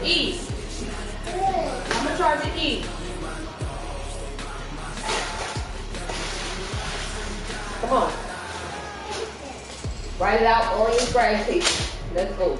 E. I'm gonna charge it E. Come on. Write it out on your scratch paper. Let's go.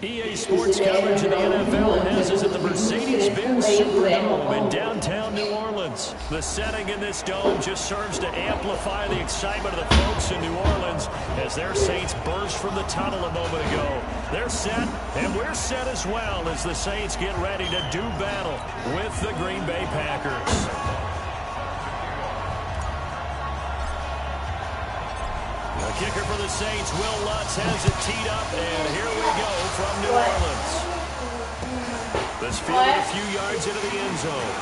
EA Sports coverage of the NFL has us at the Mercedes-Benz Superdome in downtown New Orleans. The setting in this dome just serves to amplify the excitement of the folks in New Orleans as their Saints burst from the tunnel a moment ago. They're set, and we're set as well as the Saints get ready to do battle with the Green Bay Packers. The kicker for the Saints, Will Lutz, has it teed up, and here we go from New Orleans. This fielded a few yards into the end zone.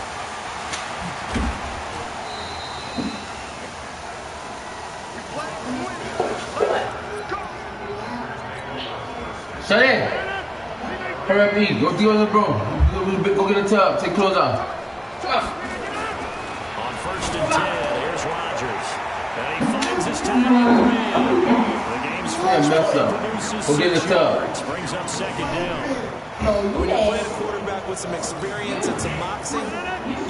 Shut in. Hurry up, E. Go deal with the broom. Go get a tub. Take clothes off. On 1st and 10, here's Rodgers. And he finds his time at 3. The game's first play produces 6 yards, brings up 2nd down. When you're playing a quarterback with some experience and some moxie,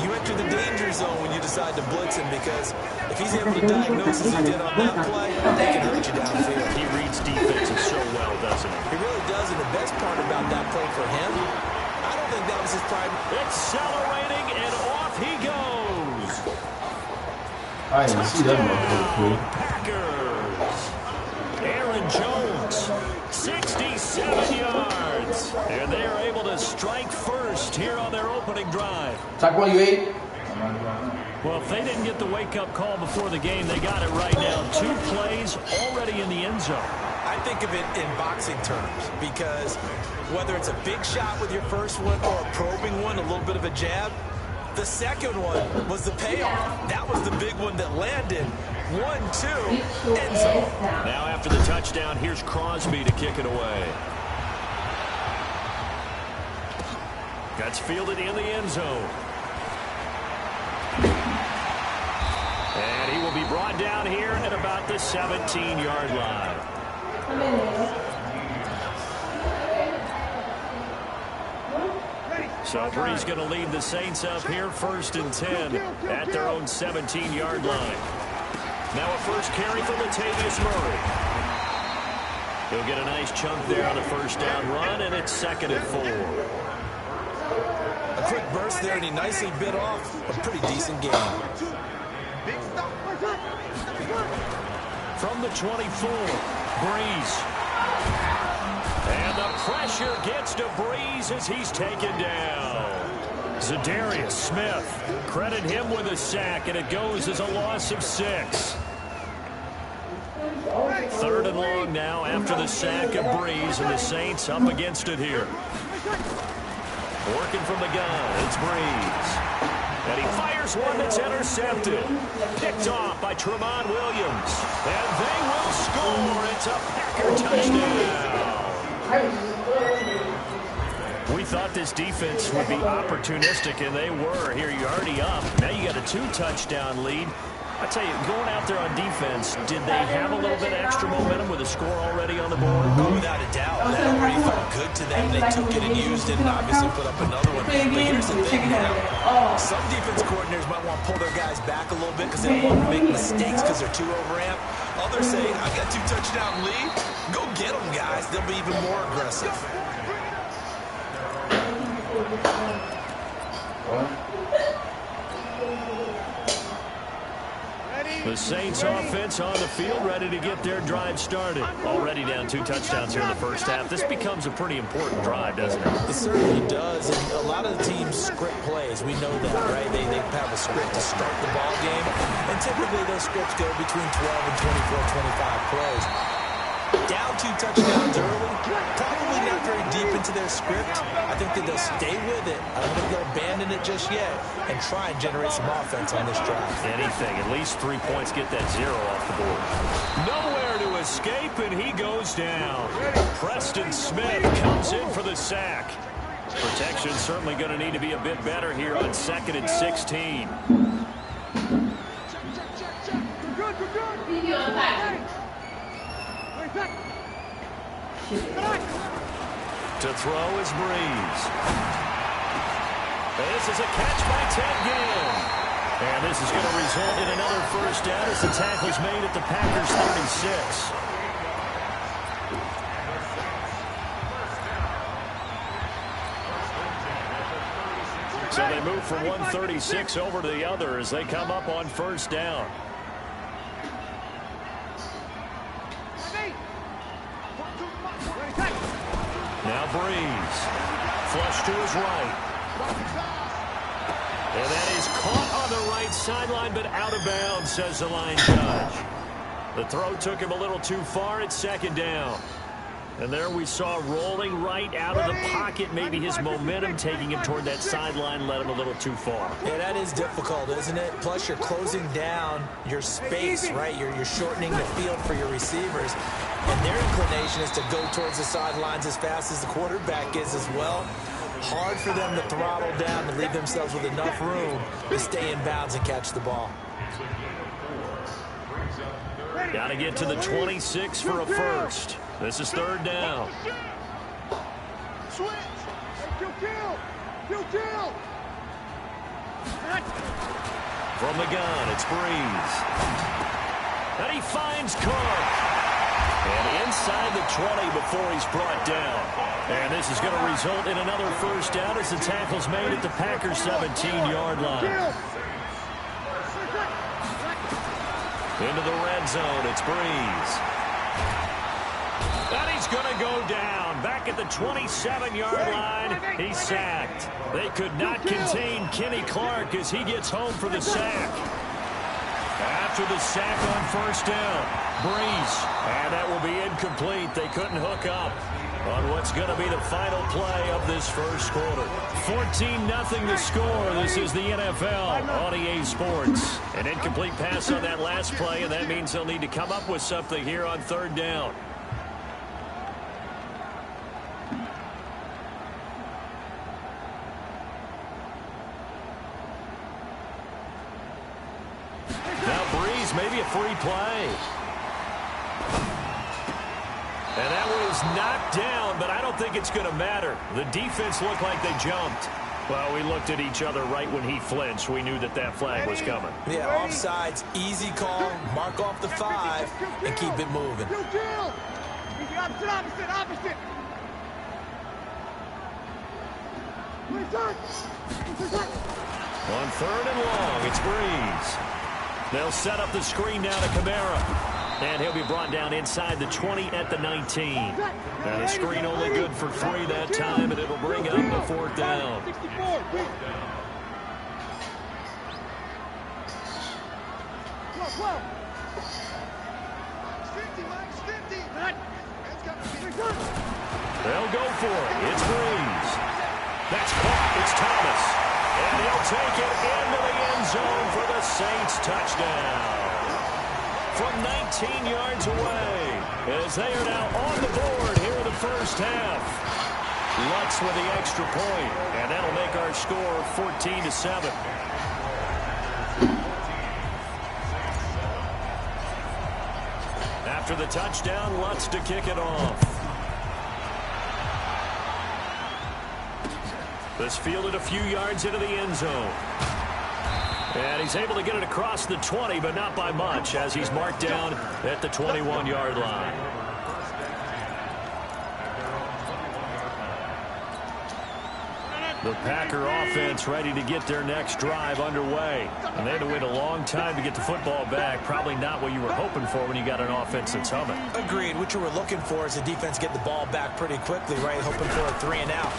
you enter the danger zone when you decide to blitz him, because if he's able to diagnose as he did on that play, they can hurt you downfield. He reads defenses so well, doesn't he? He really does, and the best part about that play for him, I don't think that was his prime. Accelerating, and off he goes. I didn't see that motherfucker. Packers. Aaron Jones, 67 yards. And they are able to strike first here on their opening drive. Talk while you ate. Well, if they didn't get the wake-up call before the game, they got it right now. 2 plays already in the end zone. I think of it in boxing terms, because whether it's a big shot with your first one or a probing one, a little bit of a jab, the second one was the payoff. That was the big one that landed. 1-2, end zone. Now after the touchdown, here's Crosby to kick it away. That's fielded in the end zone. And he will be brought down here at about the 17-yard line. So Bree's going to lead the Saints up here 1st and 10 at their own 17-yard line. Now a first carry for Latavius Murray. He'll get a nice chunk there on the first down run, and it's 2nd and 4. A quick burst there, and he nicely bit off a pretty decent game. From the 24, Breeze. And the pressure gets to Breeze as he's taken down. Zadarius Smith, credit him with a sack, and it goes as a loss of 6. 3rd and long now after the sack of Breeze, and the Saints up against it here. Working from the gun, it's Breeze. And he fires one that's intercepted. Picked off by Tremont Williams. And they will score. It's a Packer touchdown. We thought this defense would be opportunistic, and they were. Here you're already up. Now you got a 2-touchdown lead. I tell you, going out there on defense, did they have a little bit of extra momentum with a score already on the board? Oh, without a doubt. That already felt good to them. They took it and used it and obviously put up another one. But here's the thing now. Some defense coordinators might want to pull their guys back a little bit because they don't want to make mistakes because they're too overamped. Others say, I've got a 2-touchdown lead. Go get them, guys. They'll be even more aggressive. The Saints offense on the field, ready to get their drive started. Already down 2 touchdowns here in the first half. This becomes a pretty important drive, doesn't it? It certainly does. And a lot of the teams script plays. We know that, right? They have a script to start the ball game. And typically those scripts go between 12 and 24, 25 plays. Down 2 touchdowns early, probably not very deep into their script. I think that they'll stay with it. I don't think they'll abandon it just yet and try and generate some offense on this drive. Anything, at least 3 points, get that 0 off the board. Nowhere to escape, and he goes down. Preston Smith comes in for the sack. Protection certainly going to need to be a bit better here on 2nd and 16. To throw is Breeze. This is a catch by Ted Ginn. And this is going to result in another first down as the tackle's made at the Packers 36. So they move from 136 over to the other as they come up on first down. Now Breeze. Flush to his right. And that is caught on the right sideline, but out of bounds, says the line judge. The throw took him a little too far at second down. And there we saw rolling right out of the pocket. Maybe his momentum taking him toward that sideline led him a little too far. Yeah, that is difficult, isn't it? Plus, you're closing down your space, right? You're shortening the field for your receivers. And their inclination is to go towards the sidelines as fast as the quarterback is as well. Hard for them to throttle down and leave themselves with enough room to stay in bounds and catch the ball. Got to get to the 26 for a first. This is third down. From the gun, it's Breeze. And he finds Clark. And inside the 20 before he's brought down. And this is going to result in another first down as the tackle's made at the Packers 17-yard line. Into the red zone, it's Breeze. And he's going to go down. Back at the 27-yard line, he's sacked. They could not contain Kenny Clark as he gets home for the sack. After the sack on first down, Breeze. And that will be incomplete. They couldn't hook up on what's going to be the final play of this first quarter. 14-0 the score. This is the NFL on EA Sports. An incomplete pass on that last play, and that means they'll need to come up with something here on third down. Now Breeze, maybe a free play. And that one was knocked down, but I don't think it's going to matter. The defense looked like they jumped. Well, we looked at each other right when he flinched. We knew that that flag was coming. Yeah, offsides, easy call, mark off the 5, and keep it moving. On third and long, it's Breeze. They'll set up the screen now to Kamara. And he'll be brought down inside the 20 at the 19. And the screen only good for 3 that time, and it'll bring up the fourth down. They'll go for it. It's Breeze. That's caught. It's Thomas. And he'll take it into the end zone for the Saints touchdown. From 19 yards away, as they are now on the board here in the first half. Lutz with the extra point, and that'll make our score 14-7. After the touchdown, Lutz to kick it off. This fielded a few yards into the end zone. And he's able to get it across the 20, but not by much, as he's marked down at the 21-yard line. The Packer offense ready to get their next drive underway. And they had to wait a long time to get the football back. Probably not what you were hoping for when you got an offense that's humming. Agreed. What you were looking for is the defense get the ball back pretty quickly, right? Hoping for a 3-and-out.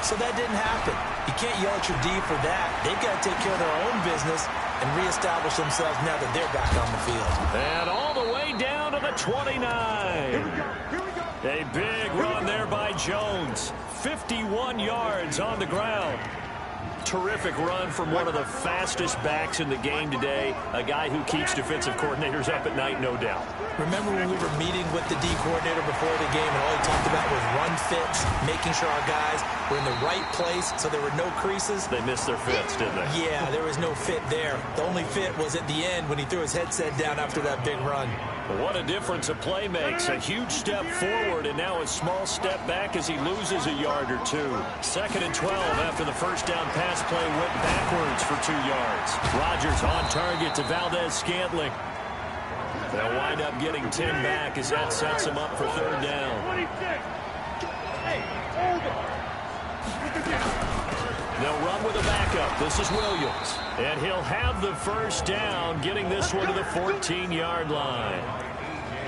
So that didn't happen. You can't yell at your D for that. They've got to take care of their own business and reestablish themselves now that they're back on the field. And all the way down to the 29. Here we go. A big run there by Jones. 51 yards on the ground. Terrific run from one of the fastest backs in the game today, a guy who keeps defensive coordinators up at night, no doubt. Remember when we were meeting with the D coordinator before the game and all he talked about was run fits, making sure our guys were in the right place so there were no creases? They missed their fits, didn't they? Yeah, there was no fit there. The only fit was at the end when he threw his headset down after that big run. What a difference a play makes. A huge step forward and now a small step back as he loses a yard or two. 2nd and 12 after the first down pass play went backwards for 2 yards. Rodgers on target to Valdez-Scantling. They'll wind up getting 10 back as that sets him up for 3rd down. They'll run with a backup. This is Williams. And he'll have the first down, getting this one to the 14-yard line.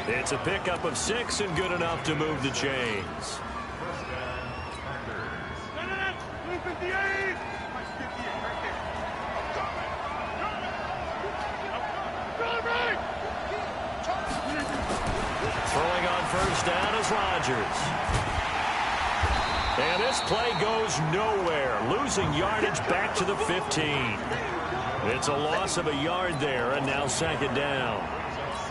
It's a pickup of 6 and good enough to move the chains. Throwing on first down is Rodgers. And this play goes nowhere, losing yardage back to the 15. It's a loss of a yard there, and now 2nd down.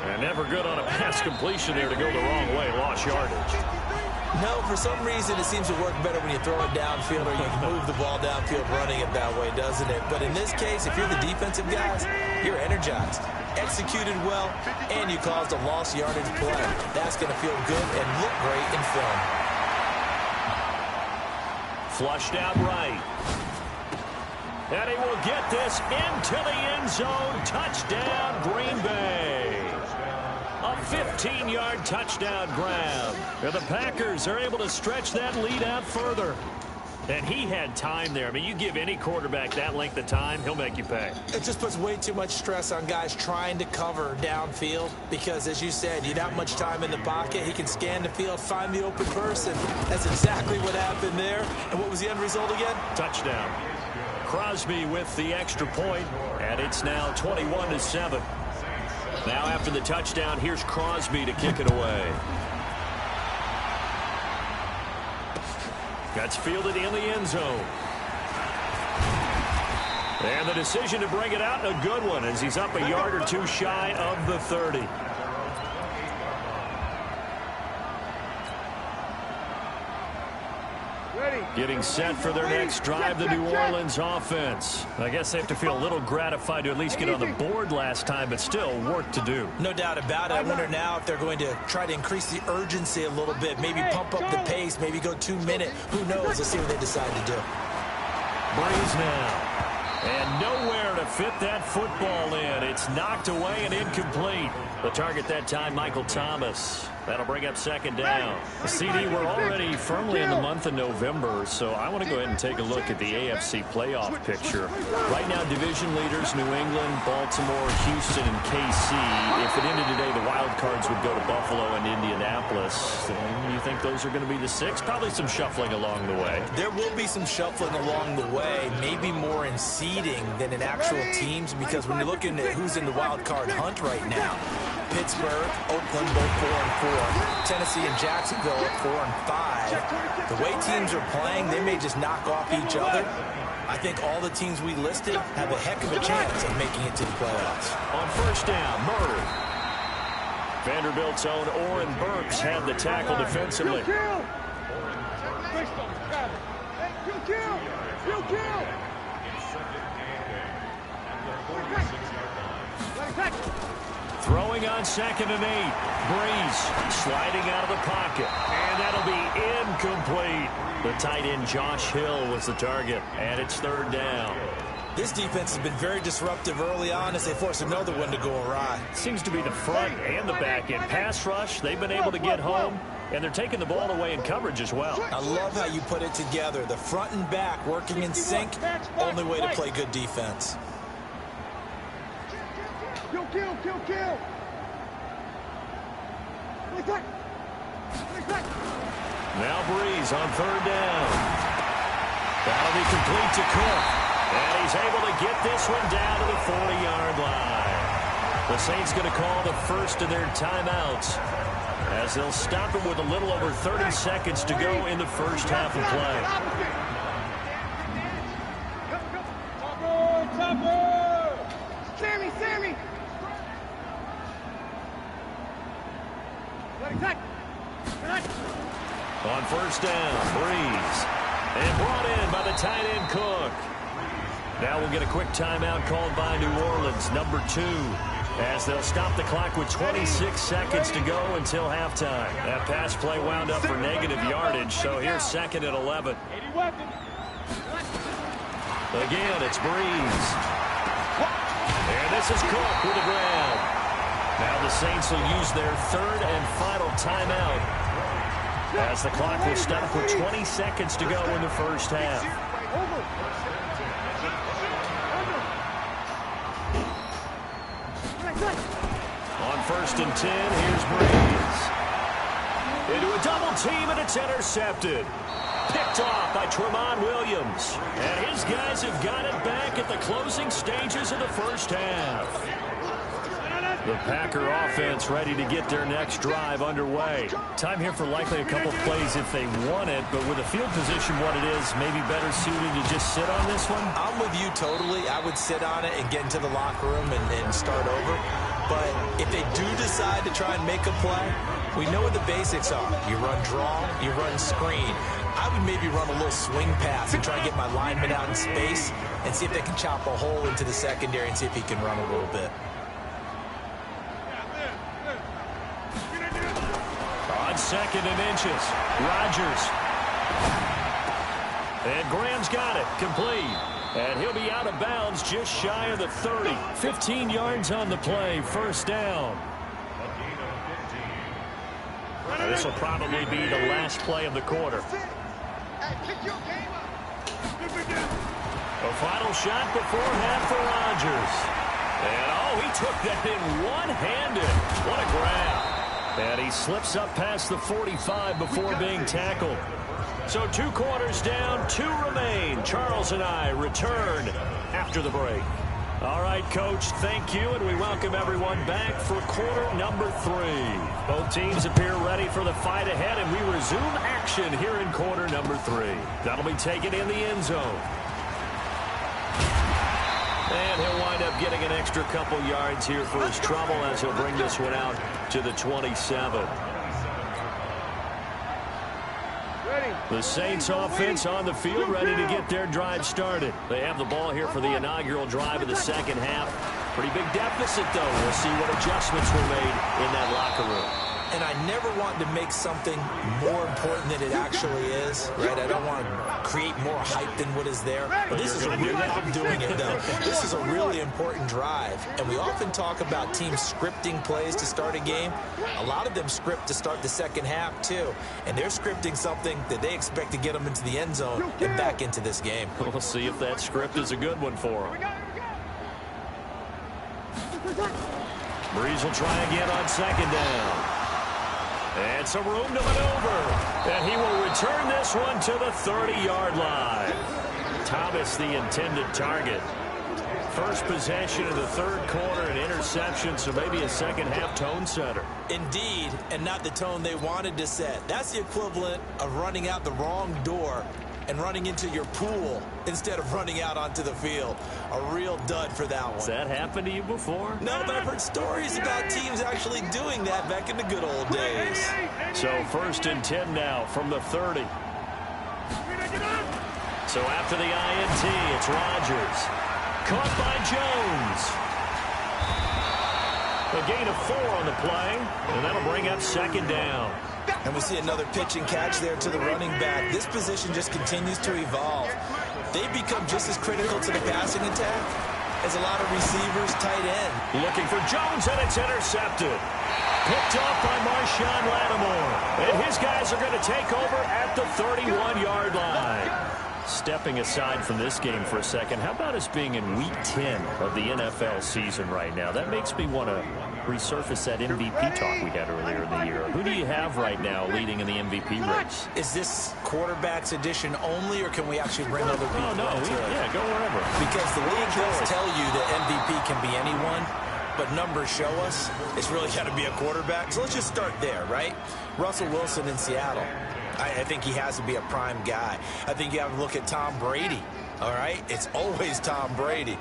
And never good on a pass completion there to go the wrong way, lost yardage. No, for some reason it seems to work better when you throw it downfield or you can move the ball downfield running it that way, doesn't it? But in this case, if you're the defensive guys, you're energized, executed well, and you caused a lost yardage play. That's going to feel good and look great in film. Flushed out right. And he will get this into the end zone. Touchdown, Green Bay. A 15-yard touchdown grab. And the Packers are able to stretch that lead out further. And he had time there. I mean, you give any quarterback that length of time, he'll make you pay. It just puts way too much stress on guys trying to cover downfield because, as you said, you don't have much time in the pocket. He can scan the field, find the open person. That's exactly what happened there. And what was the end result again? Touchdown. Crosby with the extra point, and it's now 21-7. Now after the touchdown, here's Crosby to kick it away. That's fielded in the end zone. And the decision to bring it out, a good one, as he's up a yard or two shy of the 30. Getting set for their next drive, the New Orleans offense. I guess they have to feel a little gratified to at least get on the board last time, but still work to do. No doubt about it. I wonder now if they're going to try to increase the urgency a little bit, maybe pump up the pace, maybe go 2 minute. Who knows? Let's see what they decide to do. Breeze now. And nowhere to fit that football in. It's knocked away and incomplete. The target that time, Michael Thomas. That'll bring up 2nd down. CD, we're already firmly in the month of November, so I want to go ahead and take a look at the AFC playoff picture. Right now, division leaders, New England, Baltimore, Houston, and KC. If it ended today, the wild cards would go to Buffalo and Indianapolis. You think those are going to be the 6? Probably some shuffling along the way. There will be some shuffling along the way, maybe more in seeding than in actual teams, because when you're looking at who's in the wild card hunt right now, Pittsburgh, Oakland, both 4-4. Tennessee and Jacksonville at 4 and 5. The way teams are playing, they may just knock off each other. I think all the teams we listed have a heck of a chance of making it to the playoffs. On first down, Murray. Vanderbilt's own Oren Burks had the tackle defensively. Throwing on 2nd and 8. Breeze sliding out of the pocket. And that'll be incomplete. The tight end Josh Hill was the target. And it's 3rd down. This defense has been very disruptive early on as they force another one to go awry. Seems to be the front and the back end. Pass rush, they've been able to get home. And they're taking the ball away in coverage as well. I love how you put it together. The front and back working in sync. Only way to play good defense. Kill. Now Breeze on 3rd down. That'll be complete to Cook. And he's able to get this one down to the 40-yard line. The Saints going to call the first of their timeouts as they'll stop it with a little over 30 seconds to go in the first half of play. first down. Breeze. And brought in by the tight end Cook. Now we'll get a quick timeout called by New Orleans, number 2, as they'll stop the clock with 26 seconds to go until halftime. That pass play wound up for negative yardage, so here's 2nd and 11. Again, it's Breeze. And this is Cook with the grab. Now the Saints will use their 3rd and final timeout, as the clock will stop with 20 seconds to go in the first half. On 1st and 10, here's Breeze. Into a double team, and it's intercepted. Picked off by Tremont Williams. And his guys have got it back at the closing stages of the first half. The Packer offense ready to get their next drive underway. Time here for likely a couple plays if they want it, but with the field position what it is, maybe better suited to just sit on this one? I'm with you totally. I would sit on it and get into the locker room and start over. But if they do decide to try and make a play, we know what the basics are. You run draw, you run screen. I would maybe run a little swing pass and try and get my lineman out in space and see if they can chop a hole into the secondary and see if he can run a little bit. On 2nd and inches, Rodgers. And Graham's got it, complete. And he'll be out of bounds just shy of the 30. 15 yards on the play, first down. Now, this will probably be the last play of the quarter. A final shot before half for Rodgers. And, oh, he took that in one-handed. What a grab. And he slips up past the 45 before being tackled. So 2 quarters down, 2 remain. Charles and I return after the break. All right, Coach, thank you, and we welcome everyone back for quarter number 3. Both teams appear ready for the fight ahead, and we resume action here in quarter number 3. That'll be taken in the end zone. And he'll wind up getting an extra couple yards here for his trouble as he'll bring this one out to the 27. The Saints offense on the field ready to get their drive started. They have the ball here for the inaugural drive of the second half. Pretty big deficit, though. We'll see what adjustments were made in that locker room. And I never want to make something more important than it actually is, right? I don't want to create more hype than what is there. But this is a really, I'm doing it though. This is a really important drive. And we often talk about teams scripting plays to start a game. A lot of them script to start the second half too. And they're scripting something that they expect to get them into the end zone and back into this game. We'll see if that script is a good one for them. Breeze will try again on second down. And some room to maneuver. And he will return this one to the 30-yard line. Thomas, the intended target. First possession of the third quarter, an interception, so maybe a second-half tone setter. Indeed, and not the tone they wanted to set. That's the equivalent of running out the wrong door and running into your pool instead of running out onto the field. A real dud for that one. Has that happened to you before? No, but I've heard stories about teams actually doing that back in the good old days. So 1st and 10 now from the 30. So after the INT, it's Rodgers. Caught by Jones. A gain of 4 on the play, and that'll bring up second down. And we see another pitch and catch there to the running back. This position just continues to evolve. They become just as critical to the passing attack as a lot of receivers, tight end. Looking for Jones, and it's intercepted. Picked off by Marshawn Lattimore. And his guys are going to take over at the 31-yard line. Stepping aside from this game for a second, how about us being in week 10 of the NFL season right now? That makes me want to resurface that MVP talk we had earlier in the year. Who do you have right now leading in the MVP race? Is this quarterbacks edition only, or can we actually bring other people into it? Yeah, go wherever. Because the league does tell you that MVP can be anyone, but numbers show us it's really got to be a quarterback. So let's just start there, right? Russell Wilson in Seattle. I think he has to be a prime guy. I think you have to look at Tom Brady, all right? It's always Tom Brady.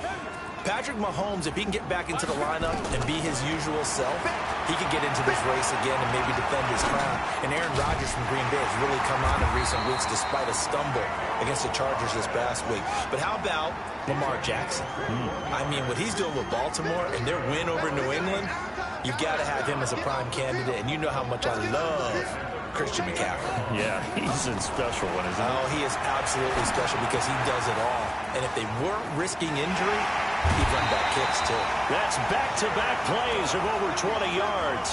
Patrick Mahomes, if he can get back into the lineup and be his usual self, he could get into this race again and maybe defend his crown. And Aaron Rodgers from Green Bay has really come on in recent weeks despite a stumble against the Chargers this past week. But how about Lamar Jackson? I mean, what he's doing with Baltimore and their win over New England, you've got to have him as a prime candidate. And you know how much I love Christian McCaffrey. Yeah, he's a special one, isn't he? Oh, he is absolutely special because he does it all. And if they weren't risking injury, he'd run back kicks, too. That's back-to-back plays of over 20 yards.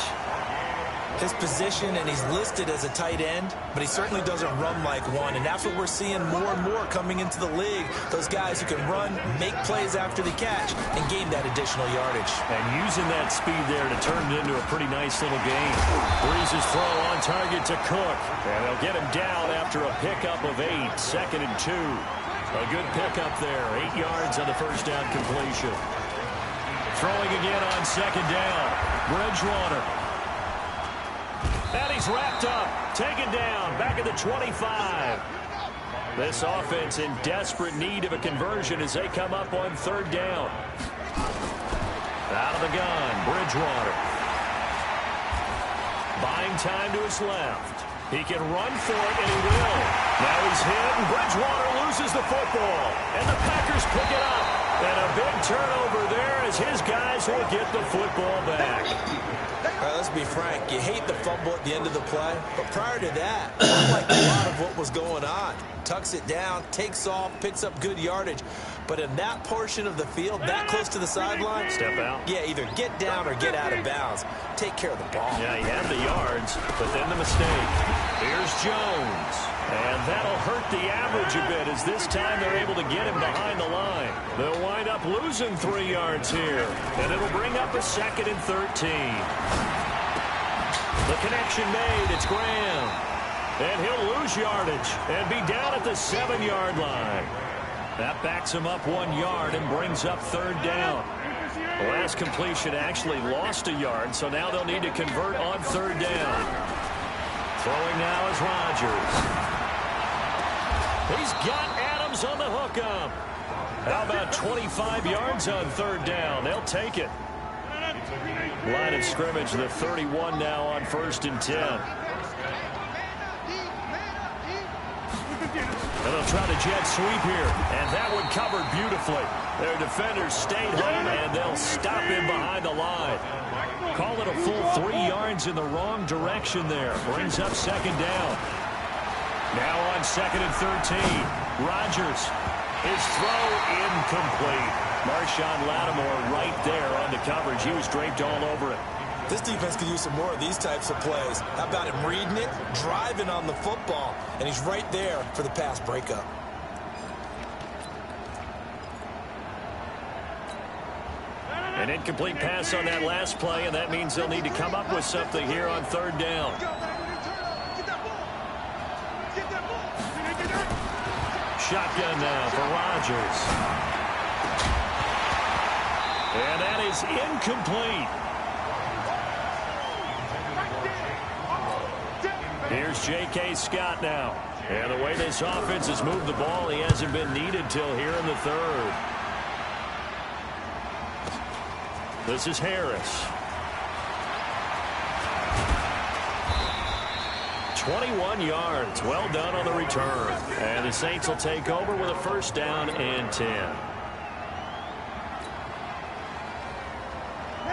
His position, and he's listed as a tight end, but he certainly doesn't run like one. And that's what we're seeing more and more coming into the league. Those guys who can run, make plays after the catch, and gain that additional yardage. And using that speed there to turn it into a pretty nice little game. Breeze's throw on target to Cook. And they'll get him down after a pickup of 8, 2nd and 2. A good pickup there, 8 yards on the first down completion. Throwing again on 2nd down. Bridgewater. And he's wrapped up, taken down, back at the 25. This offense in desperate need of a conversion as they come up on 3rd down. Out of the gun, Bridgewater. Buying time to his left. He can run for it, and he will. Now he's hit, and Bridgewater loses the football. And the Packers pick it up. And a big turnover there as his guys will get the football back. All right, let's be frank. You hate the fumble at the end of the play, but prior to that, I like a lot of what was going on. Tucks it down, takes off, picks up good yardage. But in that portion of the field, that close to the sideline, step out. Yeah, either get down or get out of bounds. Take care of the ball. Yeah, he had the yards, but then the mistake. Here's Jones. And that'll hurt the average a bit as this time they're able to get him behind the line. They'll wind up losing 3 yards here. And it'll bring up a 2nd and 13. The connection made. It's Graham. And he'll lose yardage and be down at the 7-yard line. That backs him up 1 yard and brings up 3rd down. The last completion actually lost a yard, so now they'll need to convert on 3rd down. Throwing now is Rodgers. He's got Adams on the hookup. How about 25 yards on 3rd down? They'll take it. Line of scrimmage, the 31 now on 1st and 10. And they'll try the jet sweep here. And that one covered beautifully. Their defenders stayed home, and they'll stop him behind the line. Call it a full 3 yards in the wrong direction there. Brings up 2nd down. Now on 2nd and 13. Rodgers. His throw incomplete. Marshawn Lattimore right there on the coverage. He was draped all over it. This defense could use some more of these types of plays. How about him reading it, driving on the football, and he's right there for the pass breakup. An incomplete pass on that last play, and that means they'll need to come up with something here on 3rd down. Shotgun now for Rodgers. And that is incomplete. Here's J.K. Scott now. And the way this offense has moved the ball, he hasn't been needed till here in the 3rd. This is Harris. 21 yards. Well done on the return. And the Saints will take over with a 1st down and 10.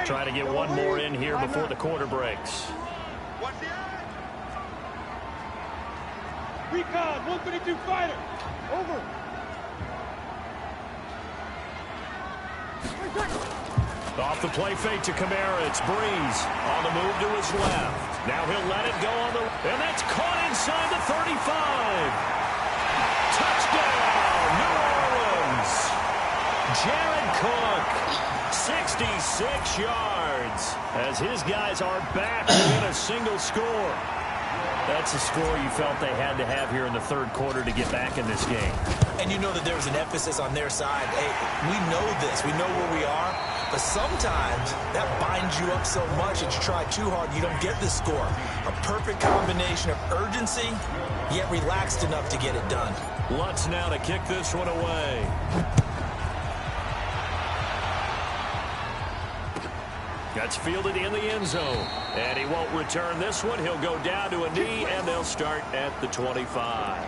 Try to get one more in here before the quarter breaks. Recon, 152 fighter. Over. Off the play fake to Kamara. It's Breeze on the move to his left. Now he'll let it go on the... And that's caught inside the 35. Touchdown, New Orleans. Jared Cook, 66 yards. As his guys are back within a single score. That's a score you felt they had to have here in the 3rd quarter to get back in this game. And you know that there's an emphasis on their side. Hey, we know this. We know where we are. But sometimes that binds you up so much that you try too hard, you don't get the score. A perfect combination of urgency, yet relaxed enough to get it done. Lutz now to kick this one away. That's fielded in the end zone. And he won't return this one. He'll go down to a knee, and they'll start at the 25.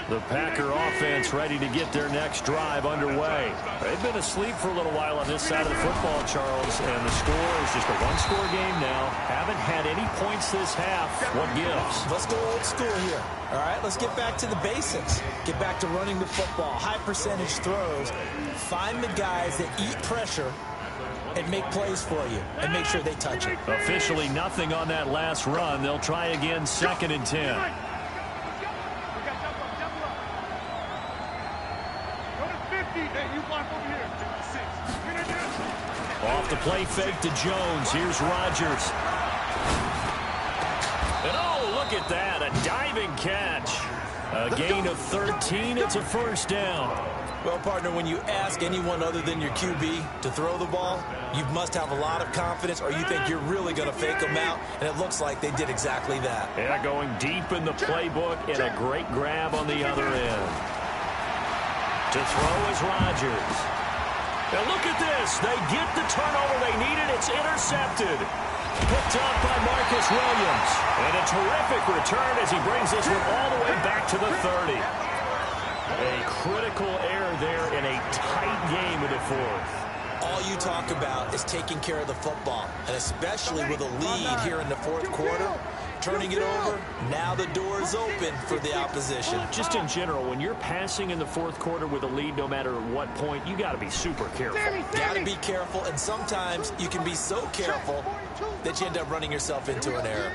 The Packer offense ready to get their next drive underway. They've been asleep for a little while on this side of the football, Charles, and the score is just a one-score game now. Haven't had any points this half. What gives? Let's go old school here. All right, let's get back to the basics. Get back to running the football, high percentage throws. Find the guys that eat pressure and make plays for you and make sure they touch it. Officially nothing on that last run. They'll try again, 2nd and 10. Off the play fake to Jones. Here's Rodgers. And oh, look at that. A diving catch. A gain of 13. It's a first down. Well, partner, when you ask anyone other than your QB to throw the ball, you must have a lot of confidence or you think you're really going to fake them out, and it looks like they did exactly that. Yeah, going deep in the playbook and a great grab on the other end. To throw is Rodgers. And look at this. They get the turnover they needed. It's intercepted. Picked up by Marcus Williams. And a terrific return as he brings this one all the way back to the 30. A critical error there in a tight game in the fourth. All you talk about is taking care of the football, and especially with a lead here in the fourth quarter, turning it over, now the door is open for the opposition. Just in general, when you're passing in the fourth quarter with a lead, no matter what point, you got to be super careful. Got to be careful, and sometimes you can be so careful that you end up running yourself into an error.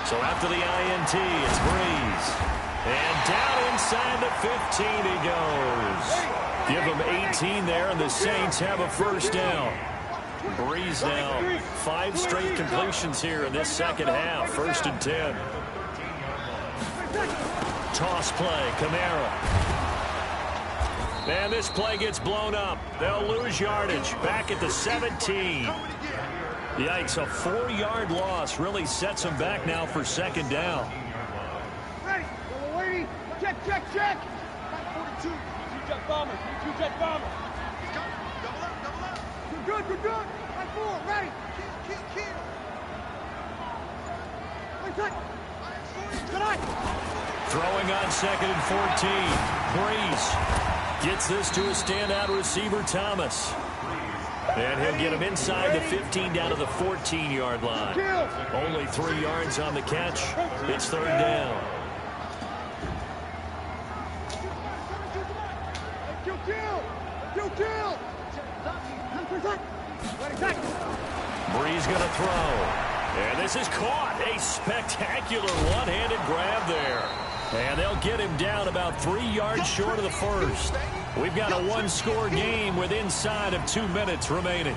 So after the INT, it's Breeze. And down inside the 15 he goes. Give them 18 there, and the Saints have a first down. Breeze now 5 straight completions here in this second half. 1st and 10. Toss play, Kamara. And this play gets blown up. They'll lose yardage. Back at the 17. Yikes, a 4-yard loss really sets them back now for 2nd down. Ready. Waiting. Check. 42. Two-jet bomber. Two-jet bomber. Double up. You're good. Right forward. Ready. Kill. Tonight. Throwing on 2nd and 14. Breeze gets this to a standout receiver, Thomas. And he'll get him inside the 15 down to the 14-yard line. Only 3 yards on the catch. It's 3rd down. Breeze going to throw. And this is caught. A spectacular one-handed grab there. And they'll get him down about 3 yards short of the first. We've got a 1-score game with inside of 2 minutes remaining.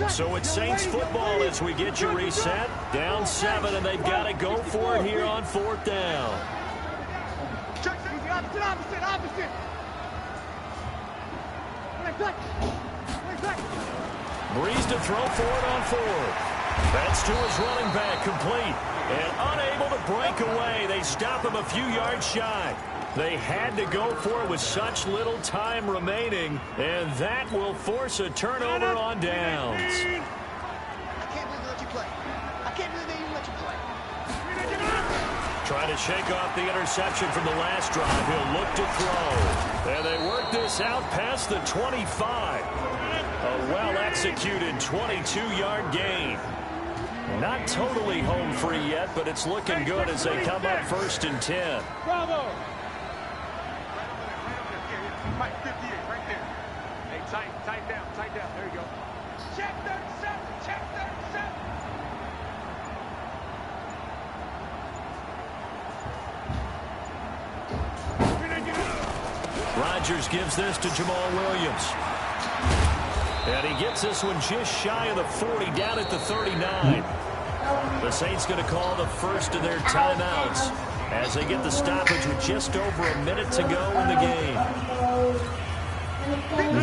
So it's Saints football as we get you reset. Down 7, and they've got to go for it here on 4th down. Opposite. Breeze to throw for it on 4th. That's to his running back, complete. And unable to break away. They stop him a few yards shy. They had to go for it with such little time remaining, and that will force a turnover on downs. I can't believe they let you play. I can't believe they even let you play. Trying to shake off the interception from the last drive. He'll look to throw. And they work this out past the 25. A well-executed 22-yard gain. Not totally home free yet, but it's looking good as they come up 1st and 10. Bravo. Right, 58, right there. Hey, tight down. There you go. Check 37. Rodgers gives this to Jamal Williams. And he gets this one just shy of the 40, down at the 39. The Saints going to call the first of their timeouts as they get the stoppage with just over a minute to go in the game.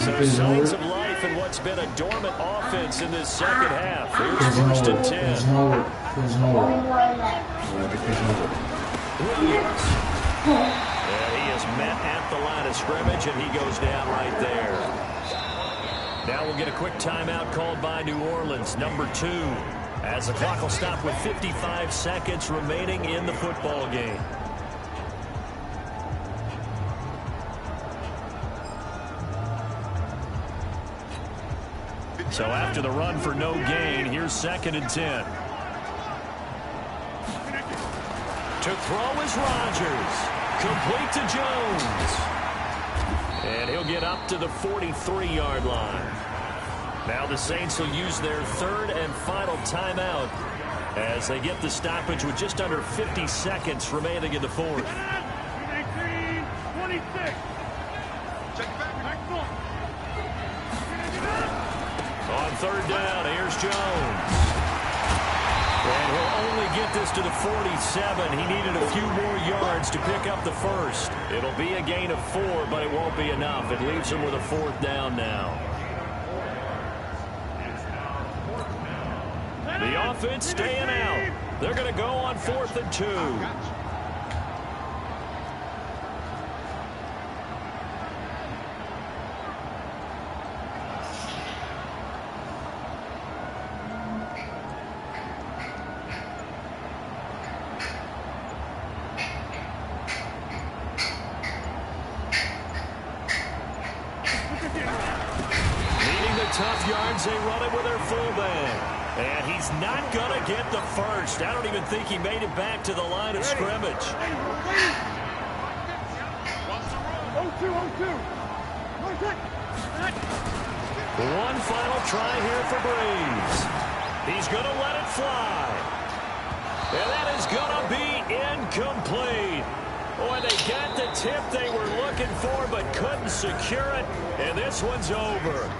So signs of life in what's been a dormant offense in this second half. Here's first and 10. Williams. And he is met at the line of scrimmage, and he goes down right there. Now we'll get a quick timeout called by New Orleans, number 2, as the clock will stop with 55 seconds remaining in the football game. So after the run for no gain, here's second and 10. To throw is Rodgers. Complete to Jones. And he'll get up to the 43-yard line. Now the Saints will use their third and final timeout as they get the stoppage with just under 50 seconds remaining in the fourth. 26. On third down, here's Jones. And he'll only get this to the 47. He needed a few more yards to pick up the first. It'll be a gain of 4, but it won't be enough. It leaves him with a fourth down now. The offense staying out. They're going to go on 4th and 2. Tough yards, they run it with their fullback. And he's not going to get the first. I don't even think he made it back to the line of scrimmage. 0-2, 0-2. One final try here for Breeze. He's going to let it fly. And that is going to be incomplete. Boy, they got the tip they were looking for but couldn't secure it. And this one's over.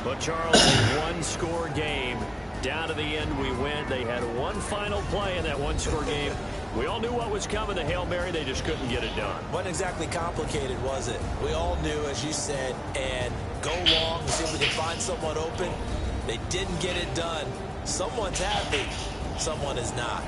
But, Charles, a one-score game. Down to the end we went. They had one final play in that one-score game. We all knew what was coming, the Hail Mary. They just couldn't get it done. Wasn't exactly complicated, was it? We all knew, as you said, and go long and see if we can find someone open. They didn't get it done. Someone's happy. Someone is not.